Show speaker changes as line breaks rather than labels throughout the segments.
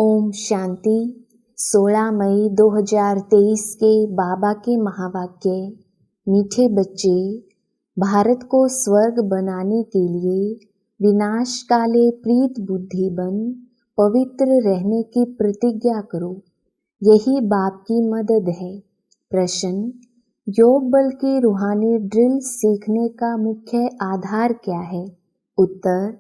ओम शांति। 16 मई 2023 के बाबा के महावाक्य। मीठे बच्चे, भारत को स्वर्ग बनाने के लिए विनाश काले प्रीत बुद्धि बन पवित्र रहने की प्रतिज्ञा करो। यही बाप की मदद है। प्रश्न: योग बल की रूहानी ड्रिल सीखने का मुख्य आधार क्या है? उत्तर: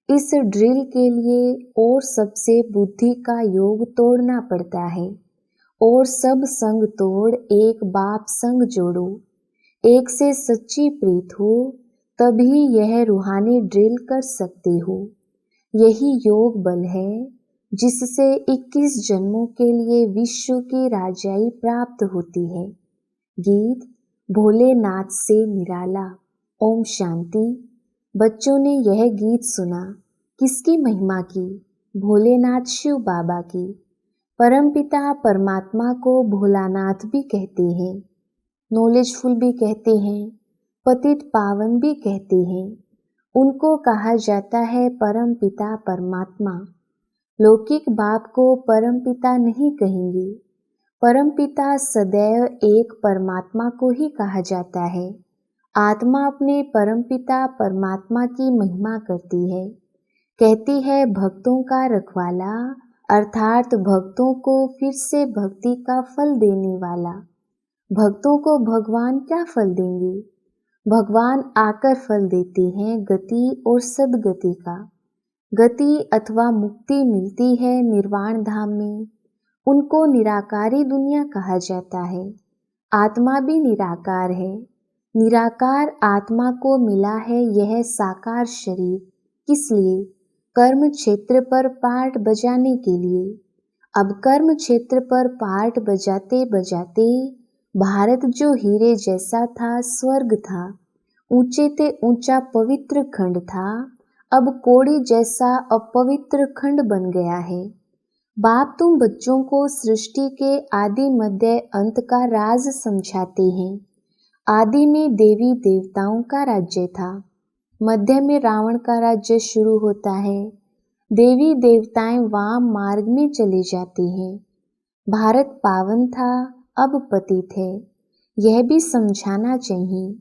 इस ड्रिल के लिए और सबसे बुद्धि का योग तोड़ना पड़ता है और सब संग तोड़ एक बाप संग जोड़ो। एक से सच्ची प्रीत हो तभी यह रूहानी ड्रिल कर सकते हो। यही योग बल है जिससे 21 जन्मों के लिए विश्व की राजाई प्राप्त होती है। गीत भोलेनाथ से निराला। ओम शांति। बच्चों ने यह गीत सुना। किसकी महिमा की? भोलेनाथ शिव बाबा की। परमपिता परमात्मा को भोलानाथ भी कहते हैं, नॉलेजफुल भी कहते हैं, पतित पावन भी कहते हैं। उनको कहा जाता है परमपिता परमात्मा। लौकिक बाप को परमपिता नहीं कहेंगे। परमपिता सदैव एक परमात्मा को ही कहा जाता है। आत्मा अपने परमपिता परमात्मा की महिमा करती है, कहती है भक्तों का रखवाला, अर्थात भक्तों को फिर से भक्ति का फल देने वाला। भक्तों को भगवान क्या फल देंगे? भगवान आकर फल देते हैं गति और सद्गति का। गति अथवा मुक्ति मिलती है निर्वाण धाम में। उनको निराकारी दुनिया कहा जाता है। आत्मा भी निराकार है। निराकार आत्मा को मिला है यह साकार शरीर। किस लिए? कर्म क्षेत्र पर पार्ट बजाने के लिए। अब कर्म क्षेत्र पर पार्ट बजाते बजाते भारत जो हीरे जैसा था, स्वर्ग था, ऊंचे ते ऊंचा पवित्र खंड था, अब कोड़ी जैसा अपवित्र खंड बन गया है। बाप तुम बच्चों को सृष्टि के आदि मध्य अंत का राज समझाते हैं। आदि में देवी देवताओं का राज्य था, मध्य में रावण का राज्य शुरू होता है। देवी देवताएं वाम मार्ग में चले जाते हैं। भारत पावन था, अब पतित है। यह भी समझाना चाहिए।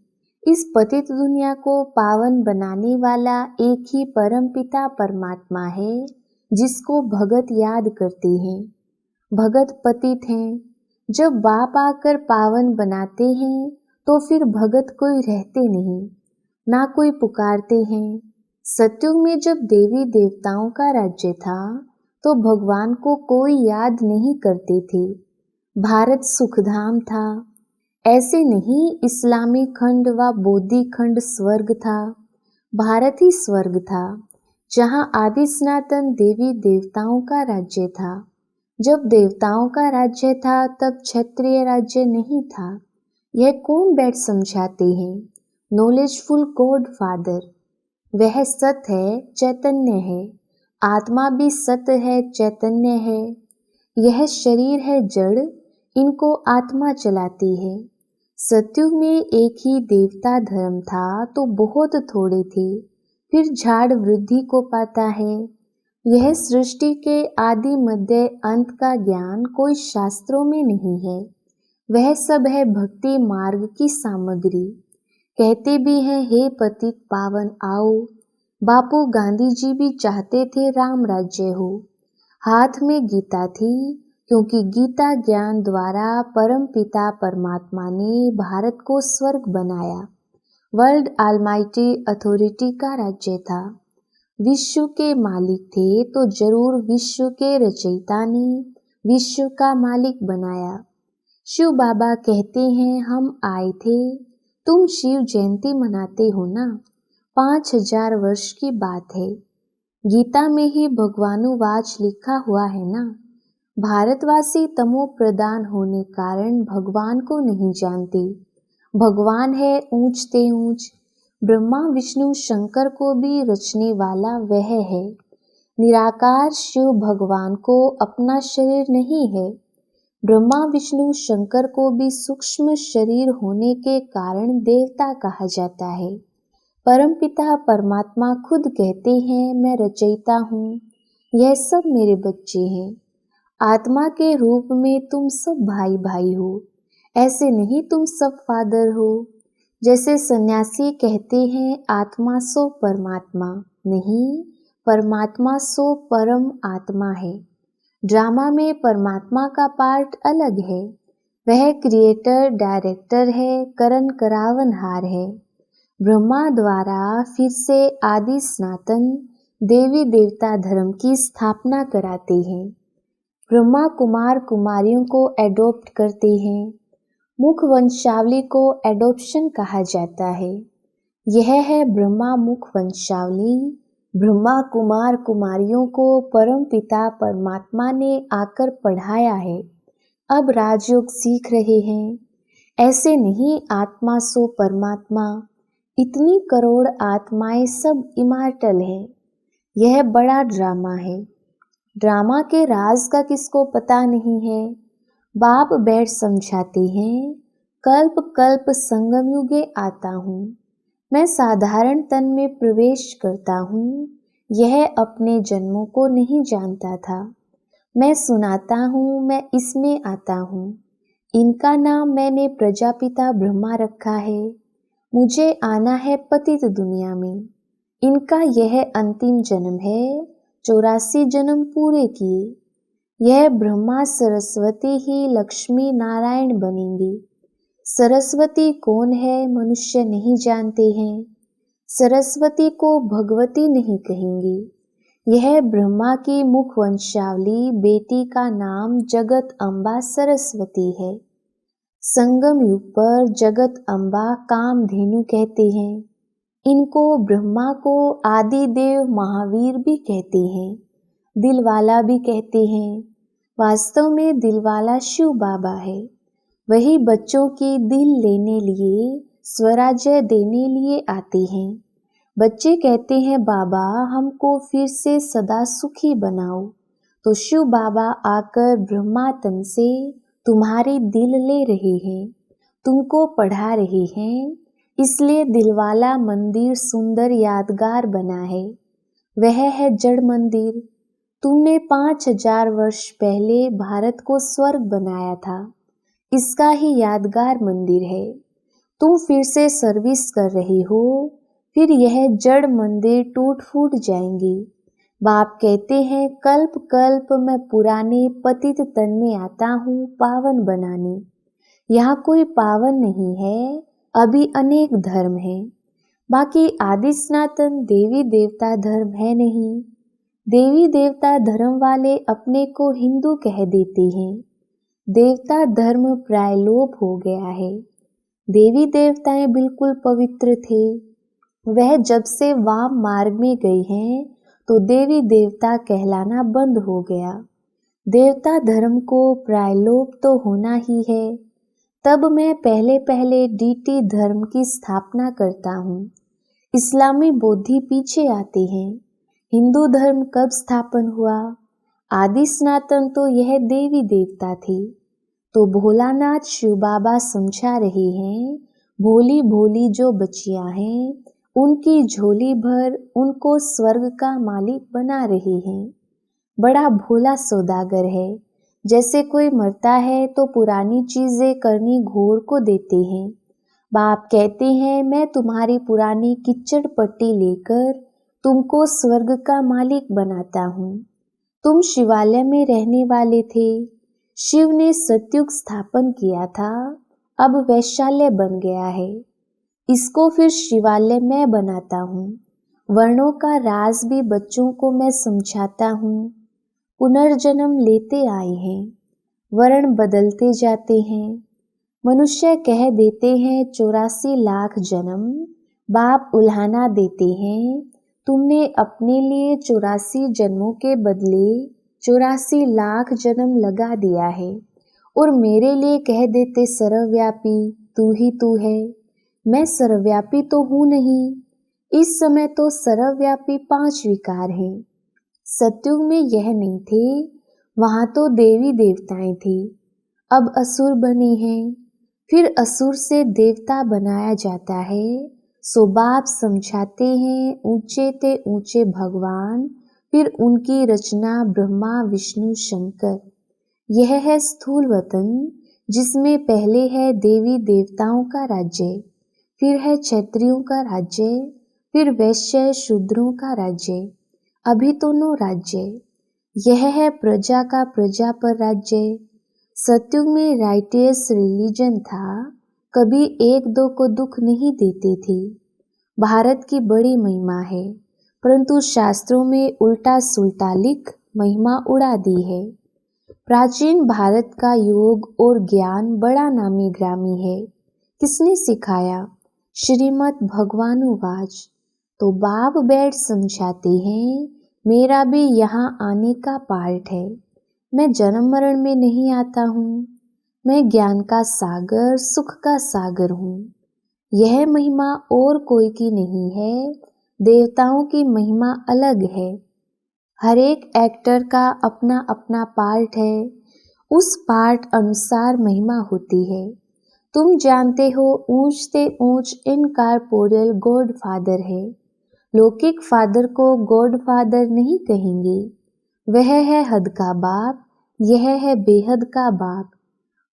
इस पतित दुनिया को पावन बनाने वाला एक ही परमपिता परमात्मा है जिसको भगत याद करते हैं। भगत पतित हैं। जब बाप आकर पावन बनाते हैं तो फिर भगत कोई रहते नहीं, ना कोई पुकारते हैं। सतयुग में जब देवी देवताओं का राज्य था तो भगवान को कोई याद नहीं करते थे। भारत सुखधाम था। ऐसे नहीं इस्लामी खंड व बौद्धी खंड स्वर्ग था। भारत ही स्वर्ग था जहाँ आदि सनातन देवी देवताओं का राज्य था। जब देवताओं का राज्य था तब क्षत्रिय राज्य नहीं था। यह कौन बैठ समझाते हैं? Knowledgeful God father. वह सत है, चैतन्य है। आत्मा भी सत है, चैतन्य है। यह शरीर है जड़, इनको आत्मा चलाती है। सतयुग में एक ही देवता धर्म था तो बहुत थोड़े थे, फिर झाड़ वृद्धि को पाता है। यह सृष्टि के आदि मध्य अंत का ज्ञान कोई शास्त्रों में नहीं है। वह सब है भक्ति मार्ग की सामग्री। कहते भी हैं हे पतित पावन आओ। बापू गांधी जी भी चाहते थे राम राज्य हो। हाथ में गीता थी क्योंकि गीता ज्ञान द्वारा परम पिता परमात्मा ने भारत को स्वर्ग बनाया। वर्ल्ड ऑलमाइटी अथॉरिटी का राज्य था। विश्व के मालिक थे तो जरूर विश्व के रचयिता ने विश्व का मालिक बनाया। शिव बाबा कहते हैं हम आए थे। तुम शिव जयंती मनाते हो ना? 5000 वर्ष की बात है। गीता में ही भगवानुवाच लिखा हुआ है ना। भारतवासी तमो प्रदान होने कारण भगवान को नहीं जानते। भगवान है ऊंच ते ऊंच। ब्रह्मा विष्णु शंकर को भी रचने वाला वह है। निराकार शिव भगवान को अपना शरीर नहीं है। ब्रह्मा विष्णु शंकर को भी सूक्ष्म शरीर होने के कारण देवता कहा जाता है। परमपिता परमात्मा खुद कहते हैं मैं रचयिता हूँ। यह सब मेरे बच्चे हैं। आत्मा के रूप में तुम सब भाई भाई हो, ऐसे नहीं तुम सब फादर हो। जैसे सन्यासी कहते हैं आत्मा सो परमात्मा, नहीं, परमात्मा सो परम आत्मा है। ड्रामा में परमात्मा का पार्ट अलग है, वह क्रिएटर डायरेक्टर है, करण करावनहार है। ब्रह्मा द्वारा फिर से आदि सनातन देवी देवता धर्म की स्थापना कराते हैं। ब्रह्मा कुमार कुमारियों को एडॉप्ट करते हैं। मुख वंशावली को एडॉप्शन कहा जाता है। यह है ब्रह्मा मुख वंशावली। ब्रह्मा कुमार कुमारियों को परम पिता परमात्मा ने आकर पढ़ाया है, अब राजयोग सीख रहे हैं। ऐसे नहीं आत्मा सो परमात्मा, इतनी करोड़ आत्माएं सब इमॉर्टल है। यह बड़ा ड्रामा है। ड्रामा के राज का किसको पता नहीं है। बाप बैठ समझाते हैं, कल्प कल्प संगम युगे आता हूँ, मैं साधारण तन में प्रवेश करता हूँ। यह अपने जन्मों को नहीं जानता था। मैं सुनाता हूँ, मैं इसमें आता हूँ। इनका नाम मैंने प्रजापिता ब्रह्मा रखा है। मुझे आना है पतित दुनिया में। इनका यह अंतिम जन्म है, 84 जन्म पूरे किए। यह ब्रह्मा सरस्वती ही लक्ष्मी नारायण बनेंगे। सरस्वती कौन है मनुष्य नहीं जानते हैं। सरस्वती को भगवती नहीं कहेंगे। यह ब्रह्मा की मुख वंशावली बेटी का नाम जगत अम्बा सरस्वती है। संगम युग पर जगत अम्बा कामधेनु कहते हैं। इनको ब्रह्मा को आदि देव महावीर भी कहते हैं, दिलवाला भी कहते हैं। वास्तव में दिलवाला शिव बाबा है। वही बच्चों की दिल लेने लिए, स्वराज्य देने लिए आते हैं। बच्चे कहते हैं बाबा हमको फिर से सदा सुखी बनाओ, तो शिव बाबा आकर ब्रह्मा तन से तुम्हारी दिल ले रहे हैं, तुमको पढ़ा रहे हैं। इसलिए दिलवाला मंदिर सुंदर यादगार बना है। वह है जड़ मंदिर। तुमने 5000 वर्ष पहले भारत को स्वर्ग बनाया था, इसका ही यादगार मंदिर है। तुम फिर से सर्विस कर रहे हो, फिर यह जड़ मंदिर टूट फूट जाएंगे। बाप कहते हैं कल्प कल्प मैं पुराने पतित तन में आता हूँ पावन बनाने। यहाँ कोई पावन नहीं है, अभी अनेक धर्म है। बाकी आदि सनातन देवी देवता धर्म है नहीं। देवी देवता धर्म वाले अपने को हिंदू कह देते हैं। देवता धर्म प्राय लोप हो गया है। देवी देवताएं बिल्कुल पवित्र थे। वह जब से वाम मार्ग में गए हैं तो देवी देवता कहलाना बंद हो गया। देवता धर्म को प्राय लोप तो होना ही है। तब मैं पहले पहले डीटी धर्म की स्थापना करता हूँ। इस्लामी बौद्धि पीछे आते हैं। हिंदू धर्म कब स्थापन हुआ? आदि सनातन तो यह देवी देवता थे। तो भोलानाथ शिव बाबा समझा रहे हैं, भोली भोली जो बच्चियां हैं उनकी झोली भर उनको स्वर्ग का मालिक बना रहे हैं। बड़ा भोला सौदागर है। जैसे कोई मरता है तो पुरानी चीजें करनी घोर को देते हैं। बाप कहते हैं मैं तुम्हारी पुरानी किच्चड़ पट्टी लेकर तुमको स्वर्ग का मालिक बनाता हूँ। तुम शिवालय में रहने वाले थे। शिव ने सतयुग स्थापन किया था, अब वैशाल्य बन गया है। इसको फिर शिवालय मैं बनाता हूँ। वर्णों का राज भी बच्चों को मैं समझाता हूँ। पुनर्जन्म लेते आए हैं, वर्ण बदलते जाते हैं। मनुष्य कह देते हैं 84 लाख जन्म, बाप उल्हाना देते हैं तुमने अपने लिए 84 जन्मों के बदले 84 लाख जन्म लगा दिया है, और मेरे लिए कह देते सर्वव्यापी तू ही तू है। मैं सर्वव्यापी तो हूँ नहीं। इस समय तो सर्वव्यापी 5 विकार हैं। सतयुग में यह नहीं थे, वहाँ तो देवी देवताएं थे। अब असुर बने हैं, फिर असुर से देवता बनाया जाता है। सो बाप समझाते हैं ऊंचे ते ऊंचे भगवान, फिर उनकी रचना ब्रह्मा विष्णु शंकर। यह है स्थूल वतन, जिसमें पहले है देवी देवताओं का राज्य, फिर है क्षत्रियों का राज्य, फिर वैश्य शूद्रों का राज्य, अभी तो 9 राज्य। यह है प्रजा का प्रजा पर राज्य। सतयुग में राइटियस रिलीजन था, कभी एक दो को दुख नहीं देते थे। भारत की बड़ी महिमा है, परंतु शास्त्रों में उल्टा सुल्टा लिख महिमा उड़ा दी है। प्राचीन भारत का योग और ज्ञान बड़ा नामी ग्रामी है। किसने सिखाया? श्रीमद् भगवानुवाच। तो बाप बैठ समझाते हैं, मेरा भी यहाँ आने का पार्ट है। मैं जन्म मरण में नहीं आता हूँ, मैं ज्ञान का सागर, सुख का सागर हूँ। यह महिमा और कोई की नहीं है, देवताओं की महिमा अलग है। हर एक एक्टर का अपना अपना पार्ट है, उस पार्ट अनुसार महिमा होती है। तुम जानते हो, ऊंच से ऊंच इनकॉर्पोरियल गॉड फादर है। लौकिक फादर को गॉड फादर नहीं कहेंगे। वह है हद का बाप, यह है बेहद का बाप।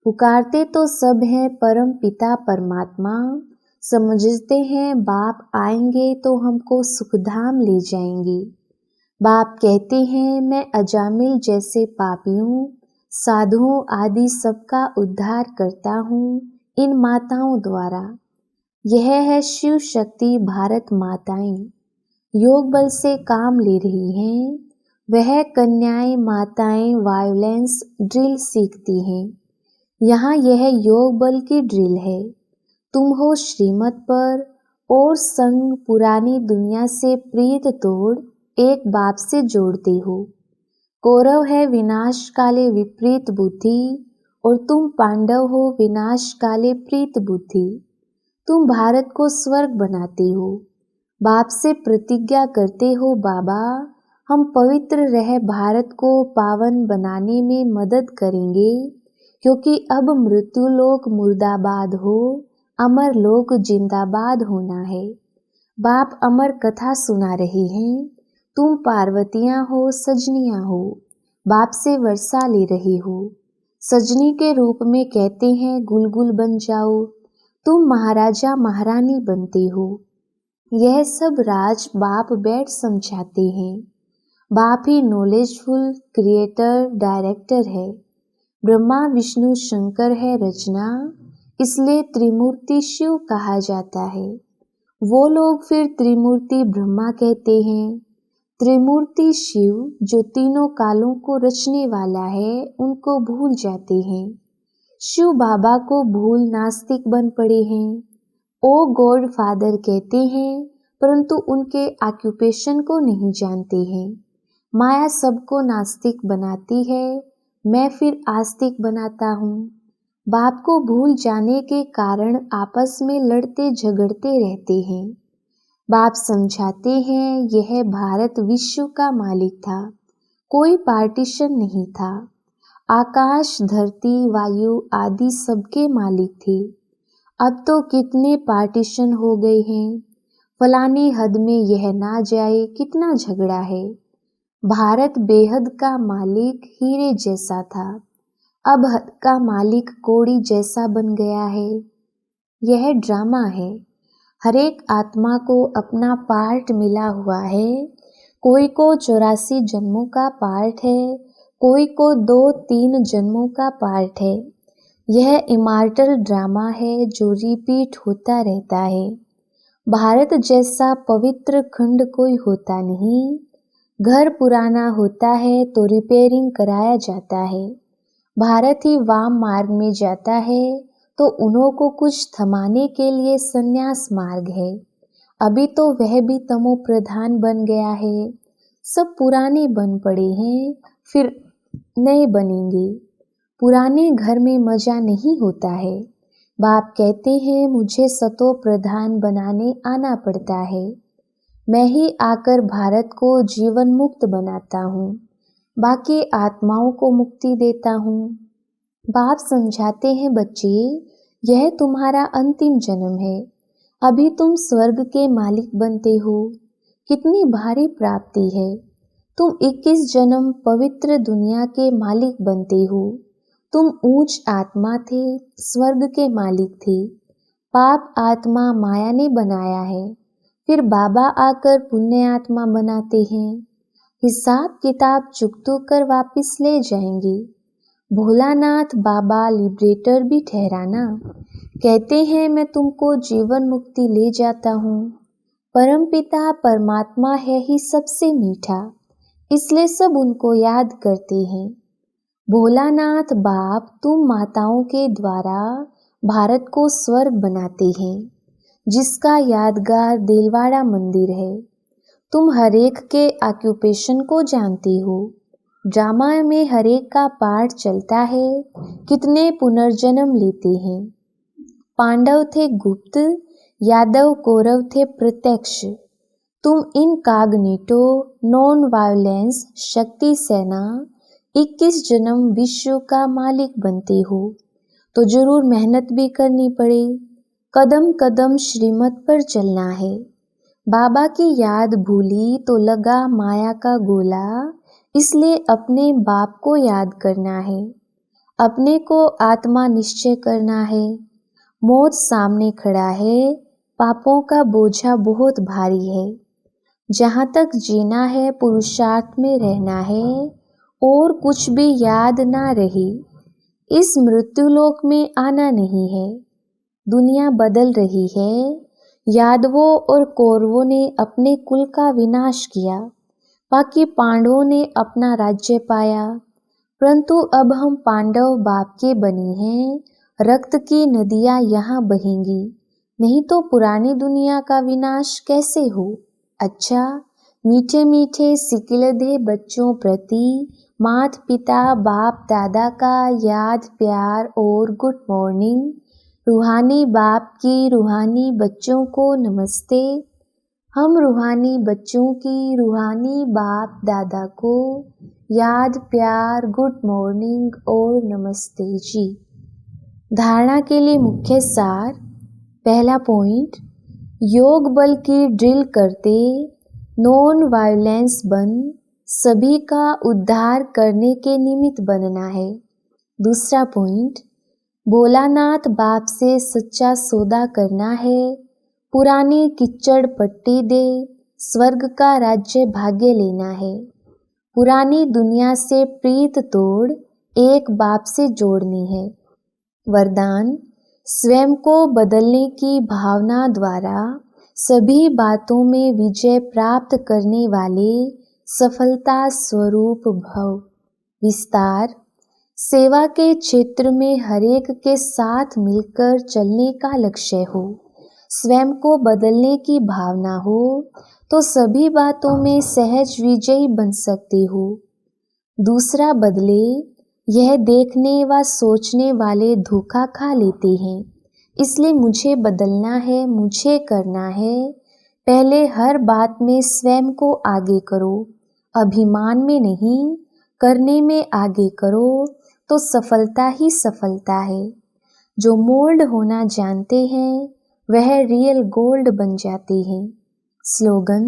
पुकारते तो सब हैं परम पिता परमात्मा, समझते हैं बाप आएंगे तो हमको सुखधाम ले जाएंगे। बाप कहते हैं, मैं अजामिल जैसे पापियों, साधुओं आदि सबका उद्धार करता हूँ इन माताओं द्वारा। यह है शिव शक्ति भारत माताएं, योग बल से काम ले रही हैं। वह कन्याएं माताएं वायलेंस ड्रिल सीखती हैं। यहाँ यह योग बल की ड्रिल है। तुम हो श्रीमत पर और संग पुरानी दुनिया से प्रीत तोड़ एक बाप से जोड़ते हो। कौरव है विनाश काले विपरीत बुद्धि और तुम पांडव हो विनाश काले प्रीत बुद्धि। तुम भारत को स्वर्ग बनाते हो। बाप से प्रतिज्ञा करते हो, बाबा हम पवित्र रह भारत को पावन बनाने में मदद करेंगे, क्योंकि अब मृत्यु लोक मुर्दाबाद हो, अमर लोक जिंदाबाद होना है। बाप अमर कथा सुना रहे हैं। तुम पार्वतियां हो, सजनियां हो, बाप से वर्षा ले रही हो। सजनी के रूप में कहते हैं गुलगुल बन जाओ। तुम महाराजा महारानी बनते हो। यह सब राज बाप बैठ समझाते हैं। बाप ही नॉलेजफुल क्रिएटर डायरेक्टर है। ब्रह्मा विष्णु शंकर है रचना, इसलिए त्रिमूर्ति शिव कहा जाता है। वो लोग फिर त्रिमूर्ति ब्रह्मा कहते हैं। त्रिमूर्ति शिव जो तीनों कालों को रचने वाला है, उनको भूल जाते हैं। शिव बाबा को भूल नास्तिक बन पड़े हैं। ओ गॉड फादर कहते हैं, परंतु उनके ऑक्यूपेशन को नहीं जानते हैं। माया सबको नास्तिक बनाती है, मैं फिर आस्तिक बनाता हूँ। बाप को भूल जाने के कारण आपस में लड़ते झगड़ते रहते हैं। बाप समझाते हैं, यह भारत विश्व का मालिक था, कोई पार्टीशन नहीं था। आकाश धरती वायु आदि सबके मालिक थे। अब तो कितने पार्टीशन हो गए हैं। फलानी हद में यह ना जाए, कितना झगड़ा है। भारत बेहद का मालिक हीरे जैसा था, अब हद का मालिक कौड़ी जैसा बन गया है। यह ड्रामा है। हर एक आत्मा को अपना पार्ट मिला हुआ है। कोई को 84 जन्मों का पार्ट है, कोई को 2-3 जन्मों का पार्ट है। यह इमॉर्टल ड्रामा है जो रिपीट होता रहता है। भारत जैसा पवित्र खंड कोई होता नहीं। घर पुराना होता है तो रिपेयरिंग कराया जाता है। भारत ही वाम मार्ग में जाता है तो उन्हों को कुछ थमाने के लिए संन्यास मार्ग है। अभी तो वह भी तमो प्रधान बन गया है। सब पुराने बन पड़े हैं, फिर नए बनेंगे। पुराने घर में मजा नहीं होता है। बाप कहते हैं, मुझे सतो प्रधान बनाने आना पड़ता है। मैं ही आकर भारत को जीवन मुक्त बनाता हूँ, बाकी आत्माओं को मुक्ति देता हूँ। बाप समझाते हैं, बच्चे यह तुम्हारा अंतिम जन्म है। अभी तुम स्वर्ग के मालिक बनते हो। कितनी भारी प्राप्ति है। तुम 21 जन्म पवित्र दुनिया के मालिक बनते हो। तुम ऊंच आत्मा थे, स्वर्ग के मालिक थे। पाप आत्मा माया ने बनाया है, फिर बाबा आकर पुण्य आत्मा बनाते हैं। हिसाब किताब चुकतो कर वापिस ले जाएंगे। भोलानाथ बाबा लिबरेटर भी ठहराना। कहते हैं मैं तुमको जीवन मुक्ति ले जाता हूँ। परमपिता परमात्मा है ही सबसे मीठा, इसलिए सब उनको याद करते हैं। भोलानाथ बाप तुम माताओं के द्वारा भारत को स्वर्ग बनाते हैं, जिसका यादगार देलवाड़ा मंदिर है। तुम हरेक के ऑक्यूपेशन को जानते हो। ड्रामा में हरेक का पाठ चलता है, कितने पुनर्जन्म लेते हैं। पांडव थे गुप्त, यादव कौरव थे प्रत्यक्ष। तुम इनकॉग्निटो नॉन वायलेंस शक्ति सेना 21 जन्म विश्व का मालिक बनते हो, तो जरूर मेहनत भी करनी पड़े। कदम कदम श्रीमत पर चलना है। बाबा की याद भूली तो लगा माया का गोला, इसलिए अपने बाप को याद करना है। अपने को आत्मा निश्चय करना है। मौत सामने खड़ा है, पापों का बोझा बहुत भारी है। जहाँ तक जीना है पुरुषार्थ में रहना है, और कुछ भी याद ना रहे। इस मृत्युलोक में आना नहीं है। दुनिया बदल रही है। यादवों और कौरवों ने अपने कुल का विनाश किया, बाकी पांडवों ने अपना राज्य पाया। परंतु अब हम पांडव बाप के बने हैं, रक्त की नदियां यहाँ बहेंगी, नहीं तो पुरानी दुनिया का विनाश कैसे हो। अच्छा, मीठे मीठे सिकिलधे बच्चों प्रति मात पिता बाप दादा का याद प्यार और गुड मॉर्निंग। रूहानी बाप की रूहानी बच्चों को नमस्ते। हम रूहानी बच्चों की रूहानी बाप दादा को याद प्यार गुड मॉर्निंग और नमस्ते जी। धारणा के लिए मुख्य सार। पहला पॉइंट, योग बल की ड्रिल करते नॉन वायलेंस बन सभी का उद्धार करने के निमित्त बनना है। दूसरा पॉइंट, भोलानाथ बाप से सच्चा सौदा करना है। पुरानी किच्चड़ पट्टी दे स्वर्ग का राज्य भाग्य लेना है। पुरानी दुनिया से प्रीत तोड़ एक बाप से जोड़नी है। वरदान, स्वयं को बदलने की भावना द्वारा सभी बातों में विजय प्राप्त करने वाले सफलता स्वरूप भव। विस्तार, सेवा के क्षेत्र में हरेक के साथ मिलकर चलने का लक्ष्य हो। स्वयं को बदलने की भावना हो तो सभी बातों में सहज विजयी बन सकते हो। दूसरा बदले, यह देखने व सोचने वाले धोखा खा लेते हैं, इसलिए मुझे बदलना है, मुझे करना है। पहले हर बात में स्वयं को आगे करो, अभिमान में नहीं, करने में आगे करो तो सफलता ही सफलता है। जो मोल्ड होना जानते हैं वह रियल गोल्ड बन जाते हैं। स्लोगन,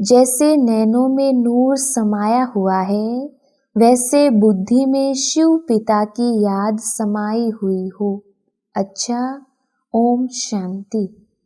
जैसे नैनों में नूर समाया हुआ है, वैसे बुद्धि में शिव पिता की याद समाई हुई हो। अच्छा, ओम शांति।